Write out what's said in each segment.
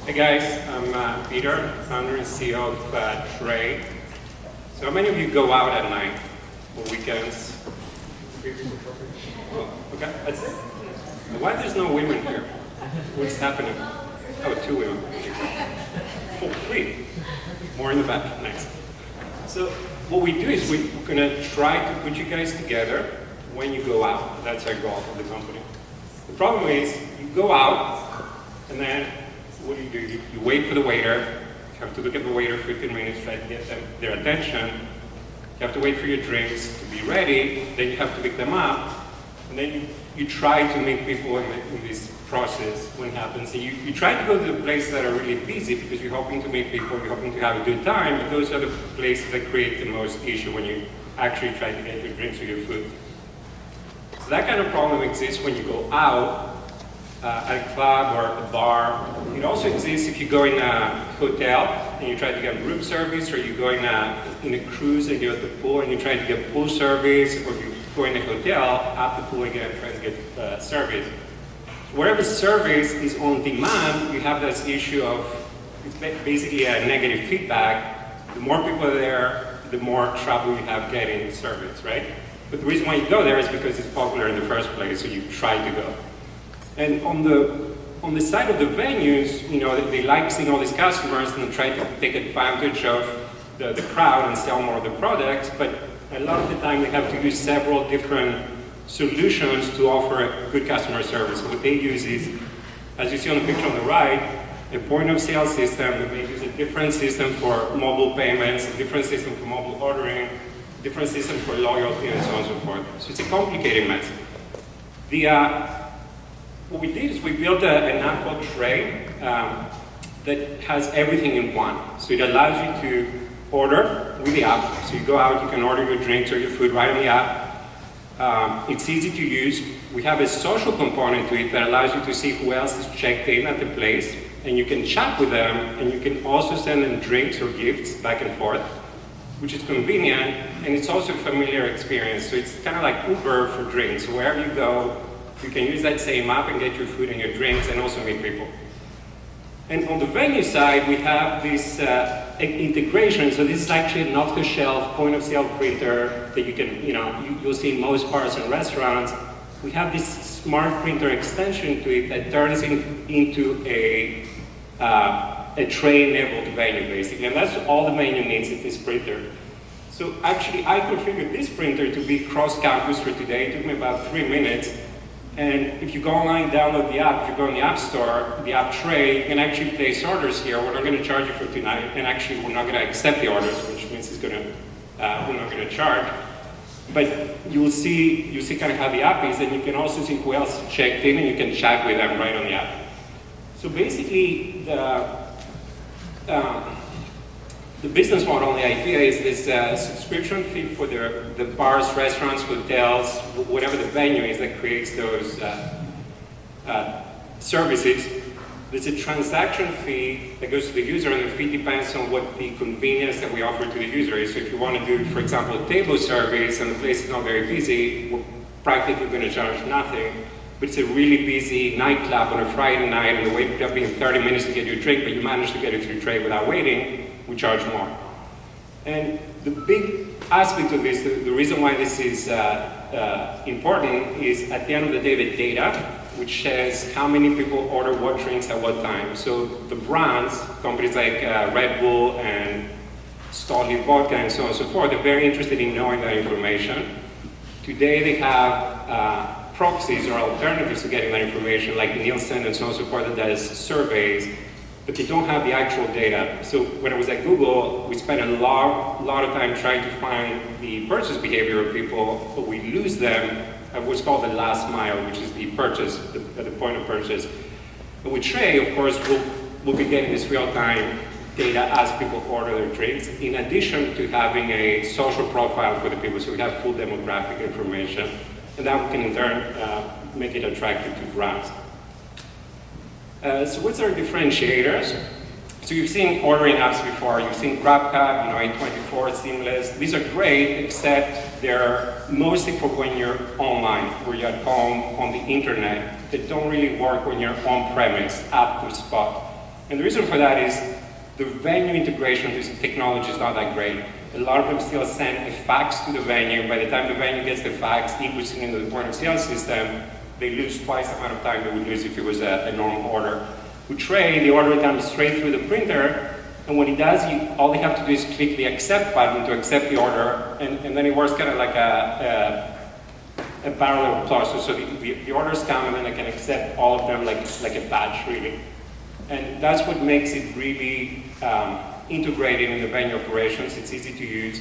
Hey guys, I'm Peter, founder and CEO of Tray. So how many of you go out at night or weekends? Oh, okay, that's it. Why there's no women here? What's happening? Oh, 2 women. 3. More in the back, nice. So what we do is we're gonna try to put you guys together when you go out. That's our goal of the company. The problem is you go out and then what do? You wait for the waiter. You have to look at the waiter 15 minutes, try to get their attention. You have to wait for your drinks to be ready. Then you have to pick them up. And then you try to meet people in this process when it happens. And you try to go to the places that are really busy because you're hoping to meet people, you're hoping to have a good time, but those are the places that create the most issue when you actually try to get your drinks or your food. So that kind of problem exists when you go out at a club or a bar. It also exists if you go in a hotel and you try to get room service, or you go in a cruise and you're at the pool and you try to get pool service, or you go in a hotel at the pool again trying to get service. So wherever service is on demand, you have this issue of, it's basically a negative feedback. The more people are there, the more trouble you have getting service, right? But the reason why you go there is because it's popular in the first place, so you try to go. And on the side of the venues, you know, they like seeing all these customers and try to take advantage of the crowd and sell more of the products, but a lot of the time they have to use several different solutions to offer a good customer service. So what they use is, as you see on the picture on the right, a point of sale system. They may use a different system for mobile payments, a different system for mobile ordering, a different system for loyalty, and so on and so forth. So it's a complicated mess. What we did is we built an app called Tray that has everything in one. So it allows you to order with the app. So you go out, you can order your drinks or your food right on the app. It's easy to use. We have a social component to it that allows you to see who else is checked in at the place, and you can chat with them, and you can also send them drinks or gifts back and forth, which is convenient, and it's also a familiar experience. So it's kind of like Uber for drinks. Wherever you go, you can use that same app and get your food and your drinks and also meet people. And on the venue side, we have this integration. So this is actually an off-the-shelf point-of-sale printer that you can, you'll see in most bars and restaurants. We have this smart printer extension to it that turns into a tray-enabled venue, basically. And that's all the venue needs is this printer. So actually, I configured this printer to be cross-campus for today. It took me about 3 minutes. And if you go online, download the app, if you go in the App Store, the app Tray, you can actually place orders here. We're not going to charge you for tonight, and actually we're not going to accept the orders, which means we're not going to charge. But you'll see kind of how the app is, and you can also see who else checked in, and you can chat with them right on the app. So basically, the business model and the idea is this subscription fee for the bars, restaurants, hotels, whatever the venue is that creates those services. There's a transaction fee that goes to the user, and the fee depends on what the convenience that we offer to the user is. So if you want to do, for example, a table service and the place is not very busy, we're practically going to charge nothing. But it's a really busy nightclub on a Friday night, and the wait up in 30 minutes to get your drink, but you manage to get it through Tray without waiting, we charge more. And the big aspect of this, the reason why this is important is at the end of the day, the data, which says how many people order what drinks at what time. So the brands, companies like Red Bull and Stoli Vodka and so on and so forth, they're very interested in knowing that information. Today they have proxies or alternatives to getting that information, like Nielsen and so on and so forth, that does surveys, but they don't have the actual data. So when I was at Google, we spent a lot of time trying to find the purchase behavior of people, but we lose them at what's called the last mile, which is the purchase, the point of purchase. And with Tray, of course, we'll be getting this real-time data as people order their drinks, in addition to having a social profile for the people, so we have full demographic information, and that can in turn make it attractive to brands. So what's our differentiators? So you've seen ordering apps before. You've seen GrabCab, A24, Seamless. These are great, except they're mostly for when you're online, where you're at home on the internet. They don't really work when you're on premise, app to spot. And the reason for that is the venue integration of this technology is not that great. A lot of them still send a fax to the venue. By the time the venue gets the fax, inputs it into the point of sale system, they lose twice the amount of time they would lose if it was a normal order. With Tray, the order comes straight through the printer, and when it does, all they have to do is click the accept button to accept the order, and then it works kind of like a parallel process. So the orders come, and then I can accept all of them like a batch, really. And that's what makes it really integrated in the venue operations. It's easy to use.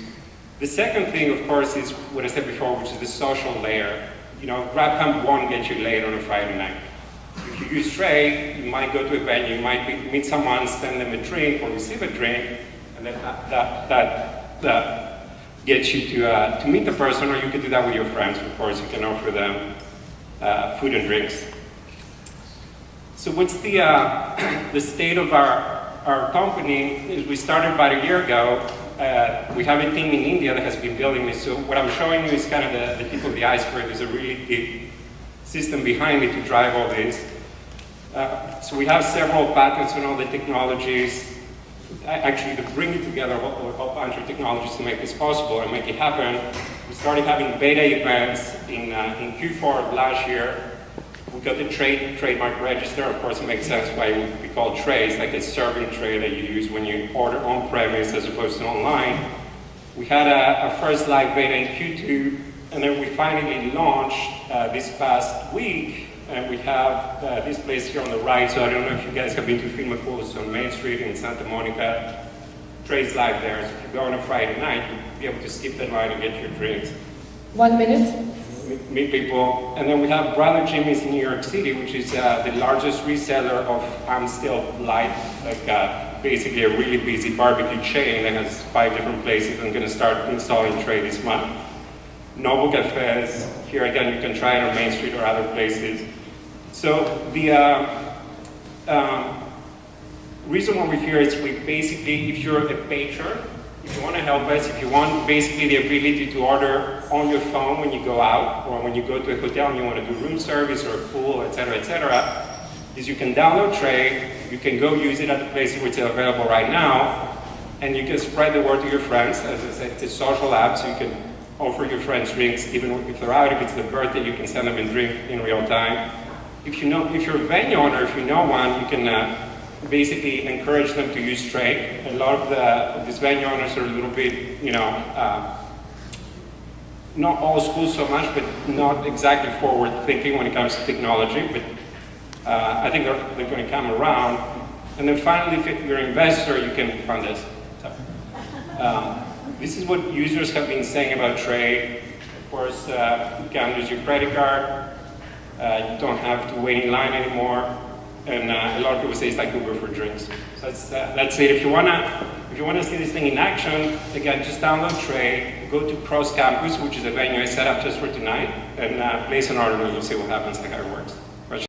The second thing, of course, is what I said before, which is the social layer. You know, GrabCamp won't get you late on a Friday night. If you use Tray, you might go to a venue, you might meet someone, send them a drink or receive a drink, and then that gets you to meet the person, or you can do that with your friends, of course. You can offer them food and drinks. So what's the state of our company? Is we started about a year ago. We have a team in India that has been building this. So what I'm showing you is kind of the tip of the iceberg. There's a really big system behind it to drive all this. So we have several patents on all the technologies. Actually, to bring it together, a whole bunch of technologies to make this possible and make it happen. We started having beta events in Q4 of last year. We got the trademark register. Of course, it makes sense why it would be called Tray. It's like a serving tray that you use when you order on premise as opposed to online. We had a first live beta in Q2, and then we finally launched this past week. And we have this place here on the right. So I don't know if you guys have been to Filmacools on Main Street in Santa Monica. Tray's live there. So if you go on a Friday night, you'll be able to skip that line and get your drinks. 1 minute. Meet people. And then we have Brother Jimmy's in New York City, which is the largest reseller of Amstel Light, like basically a really busy barbecue chain that has 5 different places. I'm going to start installing Tray this month. Noble Cafes, here again you can try it on Main Street or other places. So the reason why we're here is we basically, if you're a patron, if you want to help us, if you want basically the ability to order on your phone when you go out, or when you go to a hotel and you want to do room service or a pool, etc., is you can download Tray, you can go use it at the places which are available right now, and you can spread the word to your friends. As I said, it's a social app, so you can offer your friends drinks, even if they're out. If it's their birthday, you can send them a drink in real time. If you're a venue owner, if you know one, you can basically encourage them to use Tray. A lot of these venue owners are a little bit, not old school so much, but not exactly forward thinking when it comes to technology. But I think they're going to come around. And then finally, if you're an investor, you can fund this. So, this is what users have been saying about Tray. Of course, you can use your credit card. You don't have to wait in line anymore. And a lot of people say it's like Uber for drinks. So that's it. If you wanna see this thing in action, again, just download Tray, go to Cross Campus, which is a venue I set up just for tonight, and place an order and you'll see what happens and how it works.